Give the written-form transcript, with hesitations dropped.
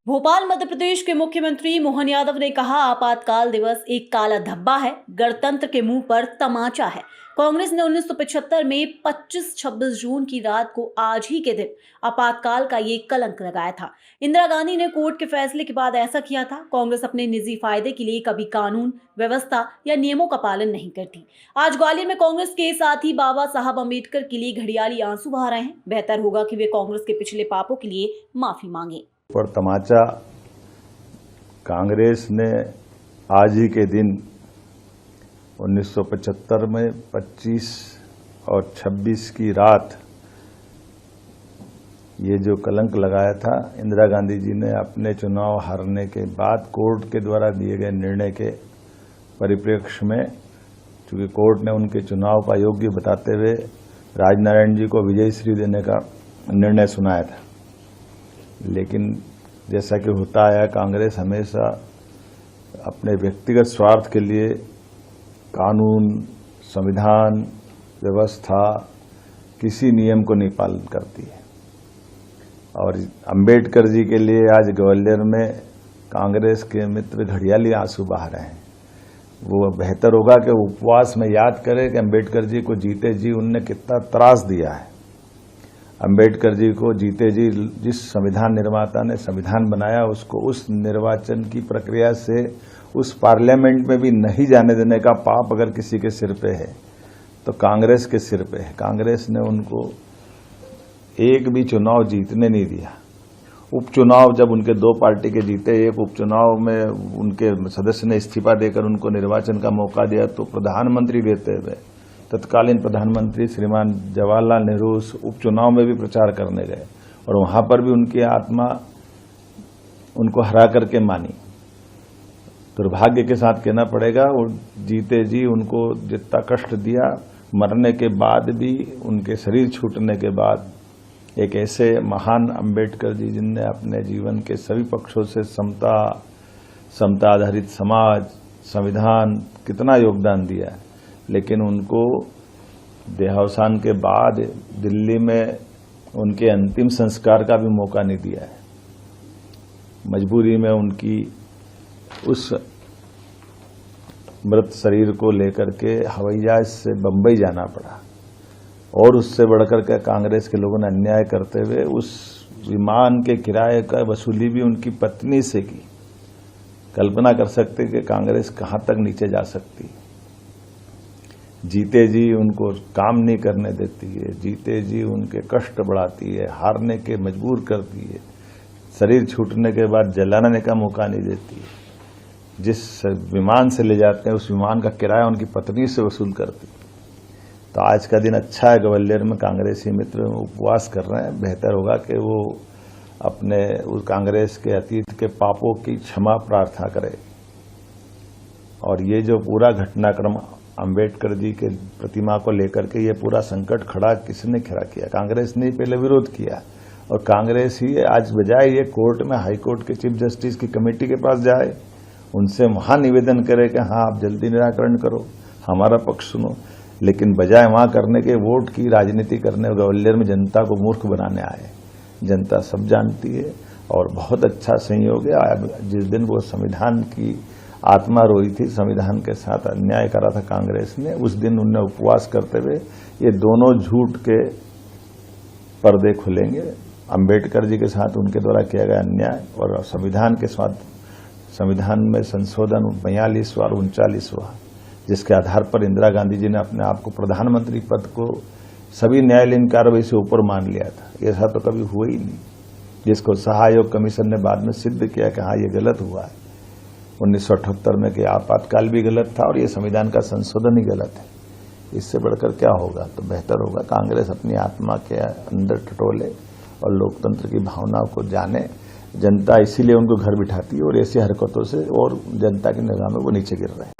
भोपाल मध्य प्रदेश के मुख्यमंत्री मोहन यादव ने कहा, आपातकाल दिवस एक काला धब्बा है, गणतंत्र के मुंह पर तमाचा है। कांग्रेस ने 1975 में 25-26 जून की रात को आज ही के दिन आपातकाल का ये कलंक लगाया था। इंदिरा गांधी ने कोर्ट के फैसले के बाद ऐसा किया था। कांग्रेस अपने निजी फायदे के लिए कभी कानून व्यवस्था या नियमों का पालन नहीं करती। आज ग्वालियर में कांग्रेस के साथी बाबा साहब अम्बेडकर के लिए घड़ियाली आंसू बहा रहे हैं। बेहतर होगा कि वे कांग्रेस के पिछले पापों के लिए माफी मांगे। पर तमाचा कांग्रेस ने आज ही के दिन 1975 में 25 और 26 की रात ये जो कलंक लगाया था, इंदिरा गांधी जी ने अपने चुनाव हारने के बाद कोर्ट के द्वारा दिए गए निर्णय के परिप्रेक्ष्य में, चूंकि कोर्ट ने उनके चुनाव का योग्य बताते हुए राजनारायण जी को विजय श्री देने का निर्णय सुनाया था। लेकिन जैसा कि होता आया, कांग्रेस हमेशा अपने व्यक्तिगत स्वार्थ के लिए कानून, संविधान, व्यवस्था, किसी नियम को नहीं पालन करती है। और अंबेडकर जी के लिए आज ग्वालियर में कांग्रेस के मित्र घड़ियाली आंसू बहा रहे हैं। वो बेहतर होगा कि उपवास में याद करें कि अंबेडकर जी को जीते जी उनने कितना त्रास दिया है। अंबेडकर जी को जीते जी जिस संविधान निर्माता ने संविधान बनाया, उसको उस निर्वाचन की प्रक्रिया से उस पार्लियामेंट में भी नहीं जाने देने का पाप अगर किसी के सिर पे है तो कांग्रेस के सिर पे है। कांग्रेस ने उनको एक भी चुनाव जीतने नहीं दिया। उपचुनाव जब उनके दो पार्टी के जीते, एक उपचुनाव में उनके सदस्य ने इस्तीफा देकर उनको निर्वाचन का मौका दिया, तो प्रधानमंत्री रहते हुए तत्कालीन प्रधानमंत्री श्रीमान जवाहरलाल नेहरू उस उपचुनाव में भी प्रचार करने गए और वहां पर भी उनकी आत्मा उनको हरा करके मानी। दुर्भाग्य के साथ कहना पड़ेगा, और जीते जी उनको जितना कष्ट दिया, मरने के बाद भी, उनके शरीर छूटने के बाद, एक ऐसे महान अंबेडकर जी जिनने अपने जीवन के सभी पक्षों से समता आधारित समाज, संविधान, कितना योगदान दिया है, लेकिन उनको देहावसान के बाद दिल्ली में उनके अंतिम संस्कार का भी मौका नहीं दिया है। मजबूरी में उनकी उस मृत शरीर को लेकर के हवाई जहाज से बंबई जाना पड़ा, और उससे बढ़कर के कांग्रेस के लोगों ने अन्याय करते हुए उस विमान के किराए का वसूली भी उनकी पत्नी से की। कल्पना कर सकते कि कांग्रेस कहां तक नीचे जा सकती। जीते जी उनको काम नहीं करने देती है, जीते जी उनके कष्ट बढ़ाती है, हारने के मजबूर करती है, शरीर छूटने के बाद जलाने का मौका नहीं देती है। जिस विमान से ले जाते हैं उस विमान का किराया उनकी पत्नी से वसूल करती है। तो आज का दिन अच्छा है, ग्वालियर में कांग्रेसी मित्र उपवास कर रहे हैं। बेहतर होगा कि वो अपने उस कांग्रेस के अतीत के पापों की क्षमा प्रार्थना करें। और ये जो पूरा घटनाक्रम अंबेडकर जी के प्रतिमा को लेकर के ये पूरा संकट खड़ा किसने खड़ा किया? कांग्रेस ने पहले विरोध किया, और कांग्रेस ही आज बजाय ये कोर्ट में, हाई कोर्ट के चीफ जस्टिस की कमेटी के पास जाए, उनसे वहां निवेदन करे कि हाँ आप जल्दी निराकरण करो, हमारा पक्ष सुनो, लेकिन बजाय वहां करने के वोट की राजनीति करने, ग्वालियर में जनता को मूर्ख बनाने आए। जनता सब जानती है, और बहुत अच्छा संयोग है। जिस दिन वो संविधान की आत्मा रोई थी, संविधान के साथ अन्याय करा था कांग्रेस ने, उस दिन उन्हें उपवास करते हुए ये दोनों झूठ के पर्दे खुलेंगे। अंबेडकर जी के साथ उनके द्वारा किया गया अन्याय, और संविधान के साथ, संविधान में संशोधन 42वां और 39वां, जिसके आधार पर इंदिरा गांधी जी ने अपने आप को प्रधानमंत्री पद को सभी न्यायालयीन कार्रवाई से ऊपर मान लिया था। ऐसा तो कभी हुआ ही नहीं, जिसको सहायोग कमीशन ने बाद में सिद्ध किया कि हाँ ये गलत हुआ है 1978 में, कि आपातकाल भी गलत था और ये संविधान का संशोधन ही गलत है। इससे बढ़कर क्या होगा? तो बेहतर होगा कांग्रेस अपनी आत्मा के अंदर टटोले और लोकतंत्र की भावनाओं को जाने। जनता इसीलिए उनको घर बिठाती है, और ऐसी हरकतों से और जनता की निगाह में वो नीचे गिर रहे हैं।